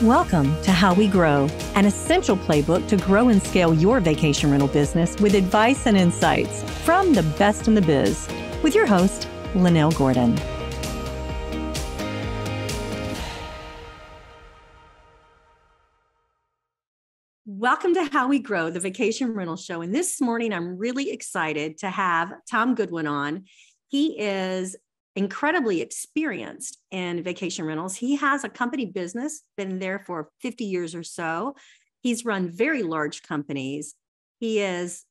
Welcome to How We Grow, an essential playbook to grow and scale your vacation rental business with advice and insights from the best in the biz, with your host, Lynell Gordon. Welcome to How We Grow, the vacation rental show. And this morning, I'm really excited to have Tom Goodwin on. He is incredibly experienced in vacation rentals. He has a company business, been there for 50 years or so. He's run very large companies. He is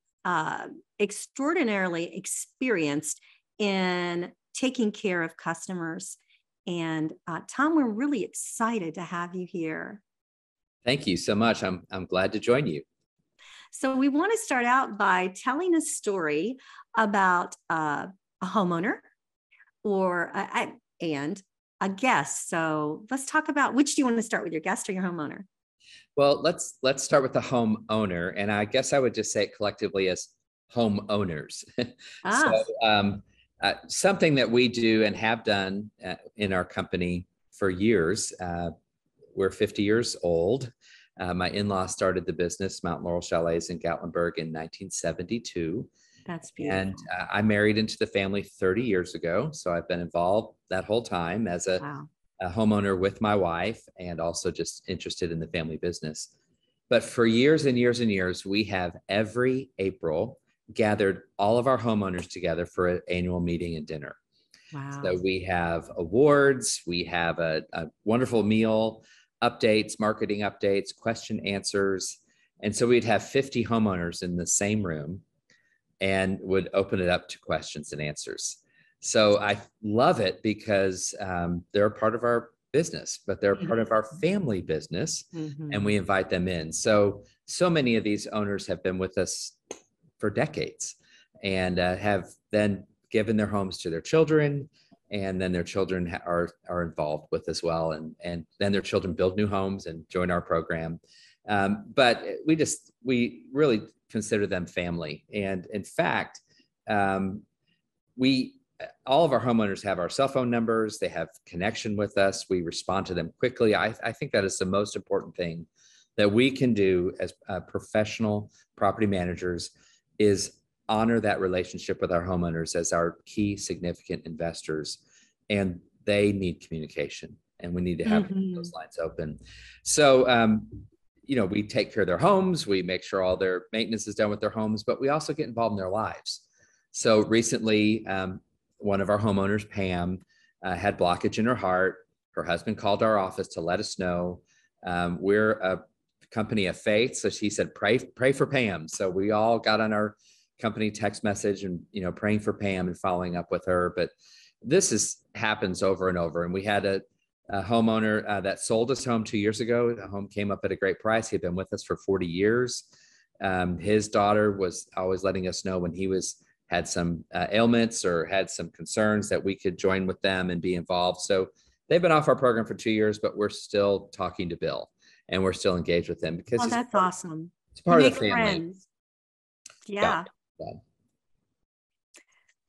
extraordinarily experienced in taking care of customers. And Tom, we're really excited to have you here. Thank you so much. I'm glad to join you. So we want to start out by telling a story about a homeowner and a guest. So let's talk about, which do you want to start with, your guest or your homeowner? Well, let's start with the homeowner, and I guess I would just say it collectively as homeowners. Something that we do and have done in our company for years. We're 50 years old. My in-laws started the business, Mount Laurel Chalets in Gatlinburg, in 1972. That's beautiful. And I married into the family 30 years ago. So I've been involved that whole time as a homeowner with my wife, and also just interested in the family business. But for years and years and years, we have every April gathered all of our homeowners together for an annual meeting and dinner. Wow. So we have awards, we have a wonderful meal, updates, marketing updates, question answers. And so we'd have 50 homeowners in the same room and would open it up to questions and answers. So I love it because they're a part of our business, but they're a part of our family business, and we invite them in. So many of these owners have been with us for decades and have then given their homes to their children, and then their children are involved with as well. And then their children build new homes and join our program. But we really consider them family. And in fact, all of our homeowners have our cell phone numbers. They have connection with us. We respond to them quickly. I think that is the most important thing that we can do as professional property managers, is honor that relationship with our homeowners as our key significant investors. And they need communication, and we need to have those lines open. So, we take care of their homes. We make sure all their maintenance is done with their homes, but we also get involved in their lives. So recently, one of our homeowners, Pam, had blockage in her heart. Her husband called our office to let us know. We're a company of faith. So she said, pray for Pam. So we all got on our company text message and, praying for Pam and following up with her. But this happens over and over. And we had a homeowner that sold his home 2 years ago. The home came up at a great price. He'd been with us for 40 years. His daughter was always letting us know when he had some ailments or had some concerns that we could join with them and be involved. So they've been off our program for 2 years, but we're still talking to Bill, and we're still engaged with him because that's awesome. It's part of the family. Friends. Yeah.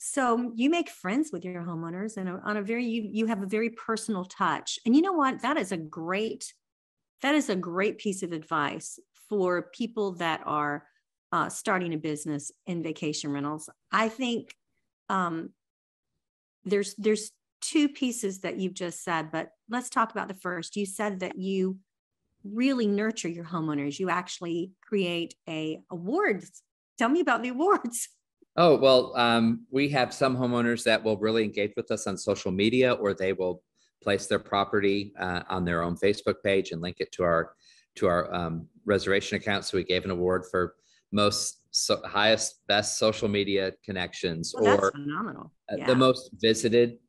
So you make friends with your homeowners, and you have a very personal touch. And you know what? That is a great piece of advice for people that are starting a business in vacation rentals. I think there's two pieces that you've just said, but let's talk about the first. You said that you really nurture your homeowners. You actually create awards. Tell me about the awards. Oh, well, we have some homeowners that will really engage with us on social media, or they will place their property on their own Facebook page and link it to our reservation account. So we gave an award for highest, best social media connections, or that's phenomenal. The most visited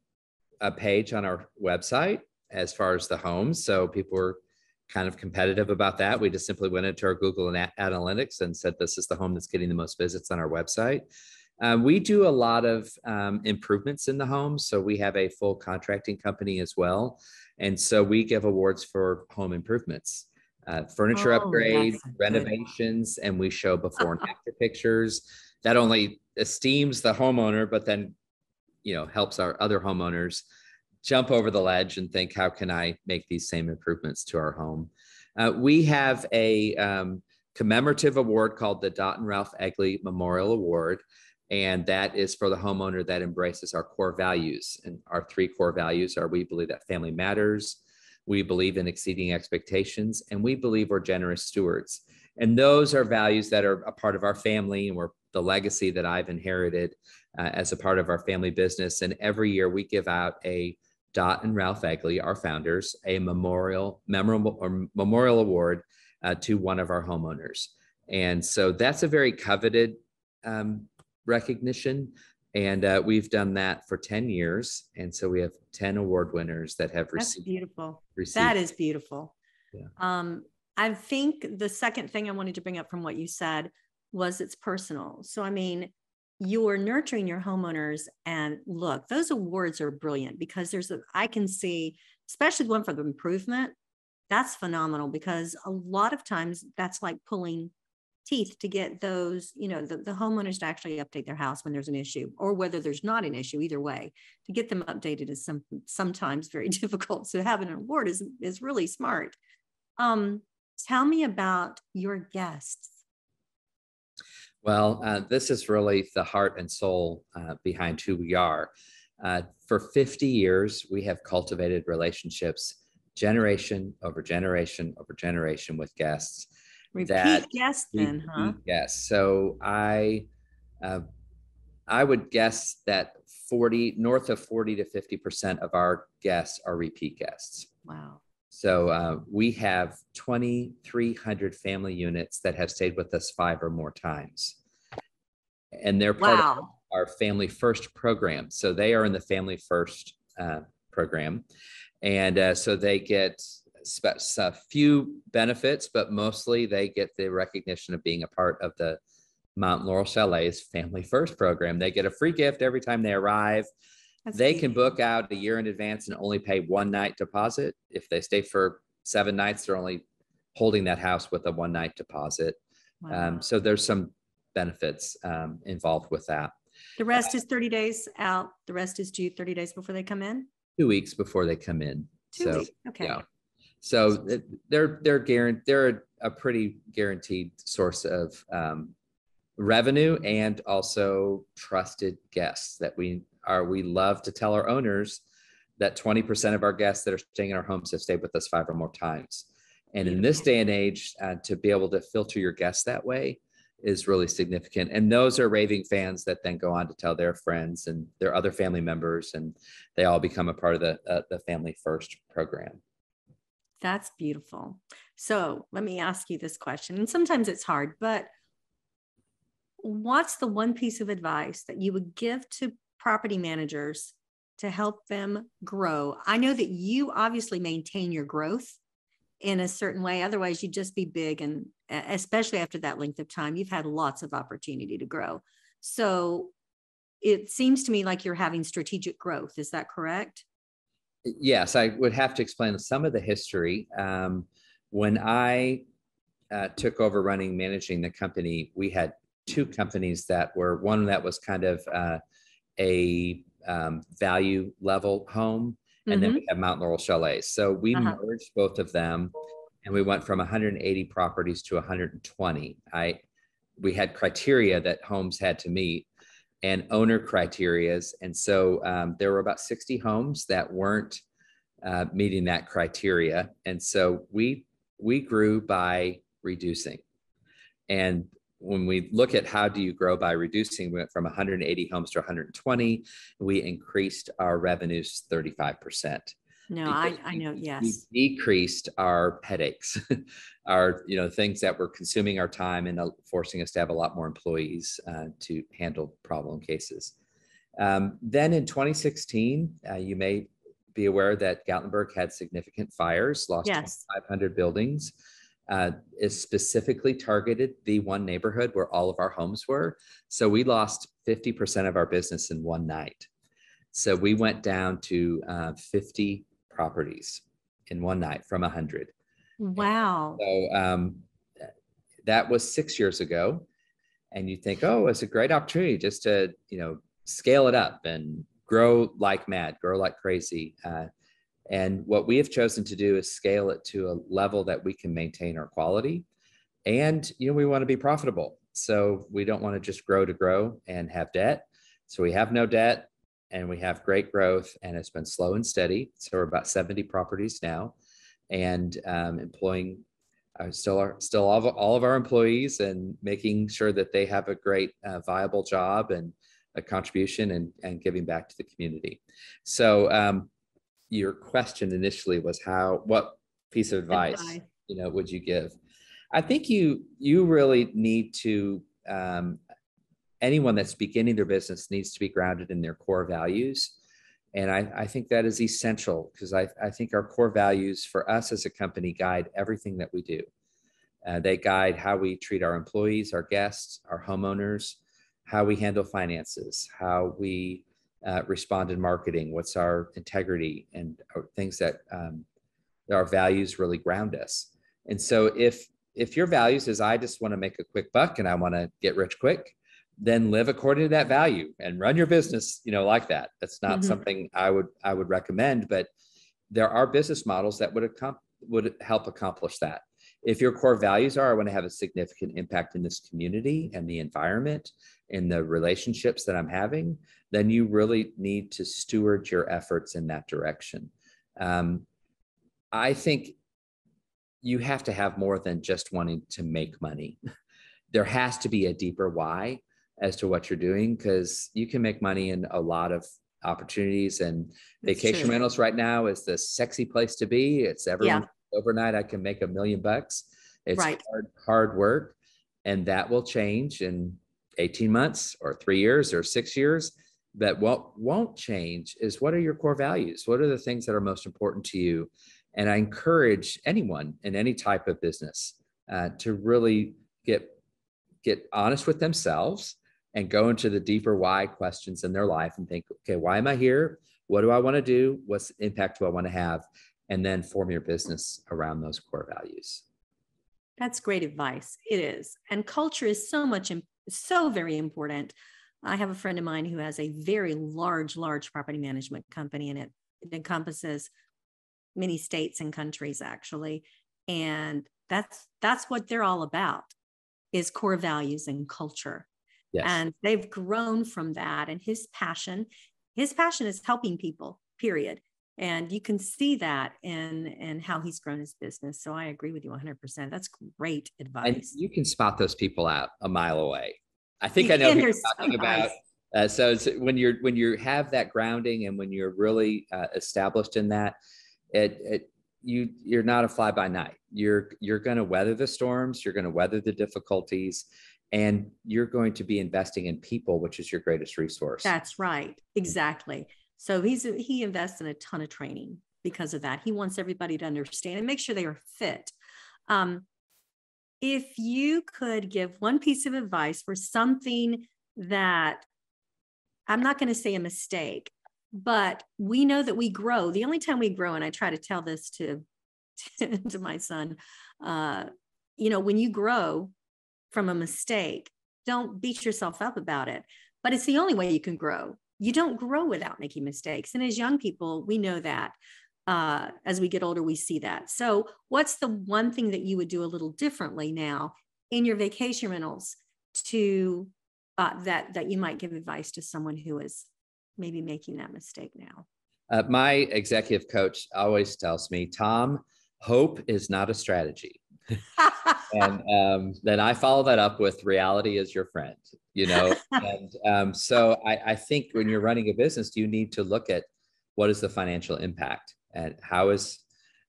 page on our website as far as the homes. So people were kind of competitive about that. We just simply went into our Google Analytics and said, this is the home that's getting the most visits on our website. We do a lot of improvements in the home. So we have a full contracting company as well. And so we give awards for home improvements, furniture upgrades, renovations, and we show before and after pictures. That only esteems the homeowner, but then, helps our other homeowners jump over the ledge and think, how can I make these same improvements to our home? We have a commemorative award called the Dot and Ralph Egley Memorial Award. And that is for the homeowner that embraces our core values. And our 3 core values are: we believe that family matters, we believe in exceeding expectations, and we believe we're generous stewards. And those are values that are a part of our family, and we're the legacy that I've inherited as a part of our family business. And every year we give out a Dot and Ralph Egley, our founders, a memorial award to one of our homeowners. And so that's a very coveted recognition. And we've done that for 10 years. And so we have 10 award winners that have That's beautiful. received. That is beautiful. Yeah. I think the second thing I wanted to bring up from what you said was it's personal. So, I mean, you're nurturing your homeowners, and look, those awards are brilliant because I can see, especially the one for the improvement, that's phenomenal, because a lot of times that's like pulling teeth to get those, the homeowners to actually update their house when there's an issue, or whether there's not an issue. Either way, to get them updated is sometimes very difficult. So having an award is really smart. Tell me about your guests. Well, this is really the heart and soul behind who we are. For 50 years, we have cultivated relationships generation over generation over generation with guests. Repeat guests then, huh? Yes. So I would guess that north of 40 to 50% of our guests are repeat guests. Wow. So we have 2,300 family units that have stayed with us 5 or more times. And they're part of our Family First program. So they are in the Family First program. And so they get a few benefits, but mostly they get the recognition of being a part of the Mount Laurel Chalets Family First program. They get a free gift every time they arrive. They can book out a year in advance and only pay 1 night deposit. If they stay for 7 nights, they're only holding that house with a 1 night deposit. Wow. So there's some benefits involved with that. The rest is 30 days out. The rest is due 30 days before they come in? 2 weeks before they come in. 2 weeks. Okay. Yeah. So they're a pretty guaranteed source of revenue, and also trusted guests that we love to tell our owners that 20% of our guests that are staying in our homes have stayed with us 5 or more times. And in this day and age, to be able to filter your guests that way is really significant. And those are raving fans that then go on to tell their friends and their other family members, and they all become a part of the Family First program. That's beautiful. So let me ask you this question, and sometimes it's hard, but what's the one piece of advice that you would give to property managers to help them grow? I know that you obviously maintain your growth in a certain way. Otherwise, you'd just be big. And especially after that length of time, you've had lots of opportunity to grow. So it seems to me like you're having strategic growth. Is that correct? Yes, I would have to explain some of the history. When I took over managing the company, we had 2 companies that were, one that was kind of a value level home, and then we have Mount Laurel Chalets. So we merged both of them, and we went from 180 properties to 120. We had criteria that homes had to meet, and owner criterias. And so there were about 60 homes that weren't meeting that criteria. And so we grew by reducing. And when we look at how do you grow by reducing, we went from 180 homes to 120. We increased our revenues 35%. No, I know. Yes. We decreased our headaches, our, things that were consuming our time and forcing us to have a lot more employees to handle problem cases. Then in 2016, you may be aware that Gatlinburg had significant fires, lost 2,500 buildings. Is specifically targeted the one neighborhood where all of our homes were. So we lost 50% of our business in one night. So we went down to 50 properties in one night from 100. Wow. So that was 6 years ago. And you think, oh, it's a great opportunity just to, scale it up and grow like mad, grow like crazy. And what we have chosen to do is scale it to a level that we can maintain our quality. And, we want to be profitable. So we don't want to just grow to grow and have debt. So we have no debt and we have great growth, and it's been slow and steady. So we're about 70 properties now, and employing still all of our employees, and making sure that they have a great viable job and a contribution, and giving back to the community. So your question initially was what piece of advice would you give? I think you really need to, anyone that's beginning their business needs to be grounded in their core values. And I think that is essential, because I think our core values for us as a company guide everything that we do. They guide how we treat our employees, our guests, our homeowners, how we handle finances, how we respond in marketing, what's our integrity, and things that our values really ground us. And so if your values is, I just want to make a quick buck and I want to get rich quick, then live according to that value and run your business, like that. That's not something I would recommend, but there are business models that would help accomplish that. If your core values are, I want to have a significant impact in this community and the environment and the relationships that I'm having, then you really need to steward your efforts in that direction. I think you have to have more than just wanting to make money. There has to be a deeper why as to what you're doing, because you can make money in a lot of opportunities, and vacation rentals right now is the sexy place to be. It's everyone overnight, I can make $1 million. It's hard work, and that will change in 18 months or 3 years or 6 years. But what won't change is, what are your core values? What are the things that are most important to you? And I encourage anyone in any type of business to really get honest with themselves and go into the deeper why questions in their life and think, okay, why am I here? What do I want to do? What's the impact do I want to have? And then form your business around those core values. That's great advice. It is. And culture is so very important. I have a friend of mine who has a very large property management company, and it encompasses many states and countries, actually. And that's what they're all about, is core values and culture. Yes. And they've grown from that. And his passion is helping people, period. And you can see that in how he's grown his business. So I agree with you 100%. That's great advice. And you can spot those people out a mile away. I think I know who you're talking about. So it's when you have that grounding, and when you're really established in that, you're not a fly by night. You're going to weather the storms. You're going to weather the difficulties, and you're going to be investing in people, which is your greatest resource. That's right. Exactly. So he invests in a ton of training because of that. He wants everybody to understand and make sure they are fit. If you could give one piece of advice for something that, I'm not going to say a mistake, but we know that we grow. The only time we grow, and I try to tell this to my son, when you grow from a mistake, don't beat yourself up about it. But it's the only way you can grow. You don't grow without making mistakes. And as young people, we know that. As we get older, we see that. So what's the one thing that you would do a little differently now in your vacation rentals to that you might give advice to someone who is maybe making that mistake now? My executive coach always tells me, Tom, hope is not a strategy. And then I follow that up with reality is your friend, and so I think when you're running a business, you need to look at what is the financial impact, and how's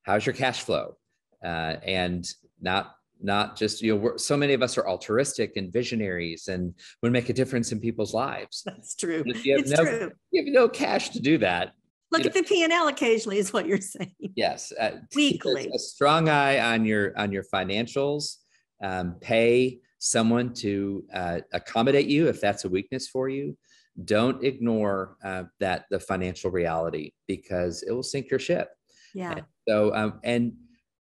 your cash flow, and not just, so many of us are altruistic and visionaries and would make a difference in people's lives. That's true. You have no cash to do that. Look at the P&L occasionally is what you're saying. Yes. Weekly. Keep a strong eye on your financials. Pay someone to accommodate you if that's a weakness for you. Don't ignore the financial reality, because it will sink your ship. Yeah. And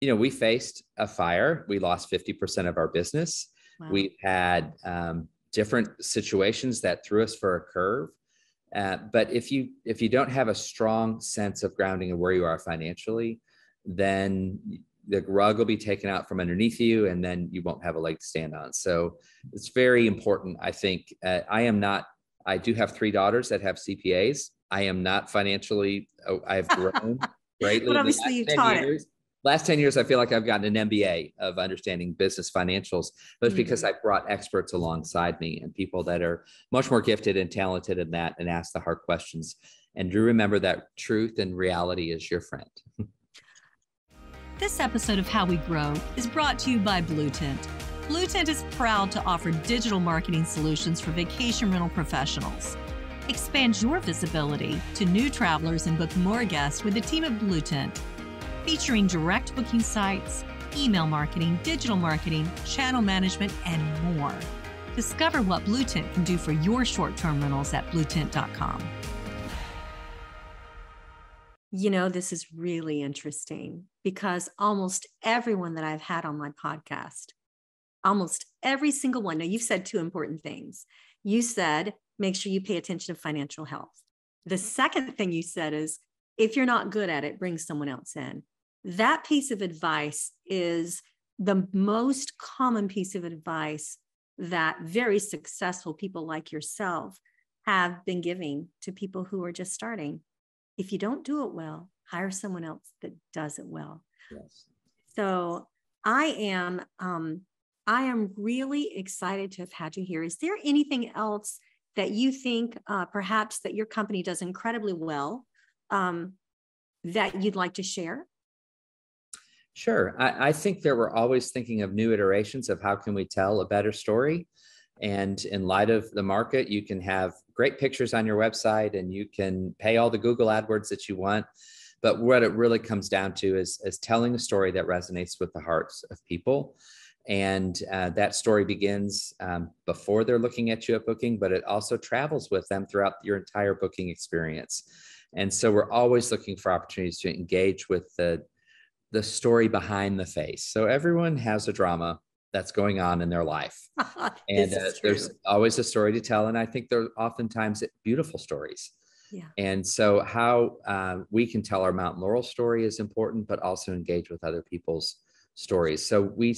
so, we faced a fire. We lost 50% of our business. Wow. We've had different situations that threw us for a curve. But if you don't have a strong sense of grounding of where you are financially, then the rug will be taken out from underneath you, and then you won't have a leg to stand on. So it's very important. I think I do have 3 daughters that have CPAs. I am not financially, I've grown greatly. But obviously you taught it. Last 10 years, I feel like I've gotten an MBA of understanding business financials, but it's because I've brought experts alongside me and people that are much more gifted and talented in that and ask the hard questions. And do remember that truth and reality is your friend. This episode of How We Grow is brought to you by Blue Tent. Blue Tent is proud to offer digital marketing solutions for vacation rental professionals. Expand your visibility to new travelers and book more guests with the team at Blue Tent. Featuring direct booking sites, email marketing, digital marketing, channel management, and more. Discover what Blue Tent can do for your short-term rentals at bluetent.com. You know, this is really interesting because almost everyone that I've had on my podcast, almost every single one. Now, you've said 2 important things. You said, make sure you pay attention to financial health. The second thing you said is, if you're not good at it, bring someone else in. That piece of advice is the most common piece of advice that very successful people like yourself have been giving to people who are just starting. If you don't do it well, hire someone else that does it well. Yes. So I am really excited to have had you here. Is there anything else that you think perhaps that your company does incredibly well that you'd like to share? Sure. I think that we're always thinking of new iterations of how can we tell a better story. And in light of the market, you can have great pictures on your website and you can pay all the Google AdWords that you want. But what it really comes down to is telling a story that resonates with the hearts of people. And that story begins before they're looking at you at booking, but it also travels with them throughout your entire booking experience. And so we're always looking for opportunities to engage with the story behind the face. So everyone has a drama that's going on in their life. And there's always a story to tell. And I think they're oftentimes beautiful stories. Yeah. And so how we can tell our Mount Laurel story is important, but also engage with other people's stories. So we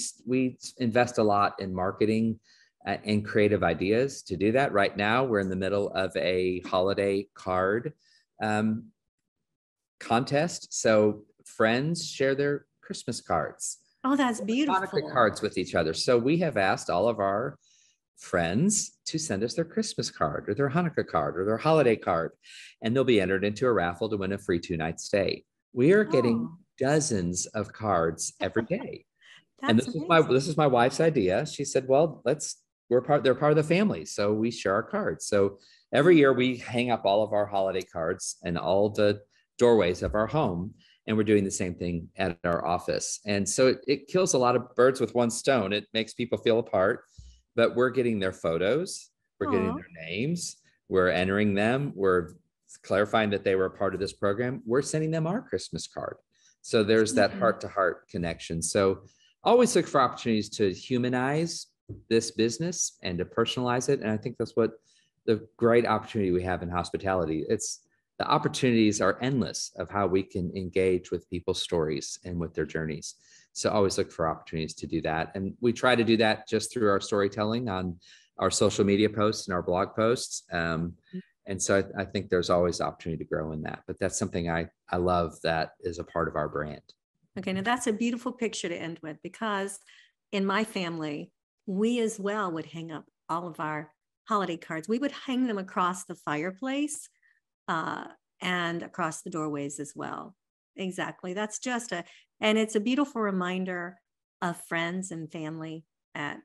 invest a lot in marketing and creative ideas to do that. Right now, we're in the middle of a holiday card contest. So friends share their Christmas cards. Oh, that's beautiful. Hanukkah cards with each other. So we have asked all of our friends to send us their Christmas card or their Hanukkah card or their holiday card, and they'll be entered into a raffle to win a free 2-night stay. We are getting dozens of cards every day. And this is my wife's idea. She said, well, they're part of the family. So we share our cards. So every year we hang up all of our holiday cards in all the doorways of our home. And we're doing the same thing at our office. And so it kills a lot of birds with one stone. It makes people feel a part, but we're getting their photos. We're getting their names. We're entering them. We're clarifying that they were a part of this program. We're sending them our Christmas card. So there's that heart-to-heart connection. So always look for opportunities to humanize this business and to personalize it. And I think that's what the great opportunity we have in hospitality. The opportunities are endless of how we can engage with people's stories and with their journeys. So always look for opportunities to do that. And we try to do that just through our storytelling on our social media posts and our blog posts. And so I think there's always opportunity to grow in that. But that's something I love that is a part of our brand. Okay, now that's a beautiful picture to end with, because in my family, we as well would hang up all of our holiday cards. We would hang them across the fireplace and across the doorways as well. Exactly. That's and it's a beautiful reminder of friends and family at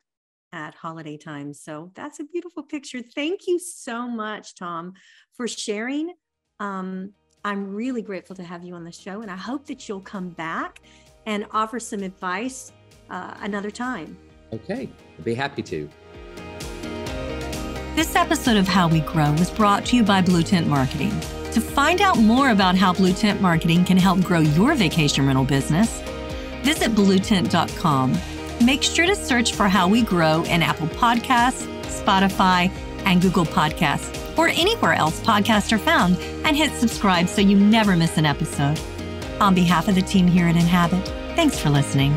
holiday times. So that's a beautiful picture. Thank you so much, Tom, for sharing. I'm really grateful to have you on the show, and I hope that you'll come back and offer some advice another time. Okay, I'd be happy to. This episode of How We Grow was brought to you by Blue Tent Marketing. To find out more about how Blue Tent Marketing can help grow your vacation rental business, visit bluetent.com. Make sure to search for How We Grow in Apple Podcasts, Spotify, and Google Podcasts. or anywhere else podcasts are found, and hit subscribe so you never miss an episode. On behalf of the team here at Inhabit, thanks for listening.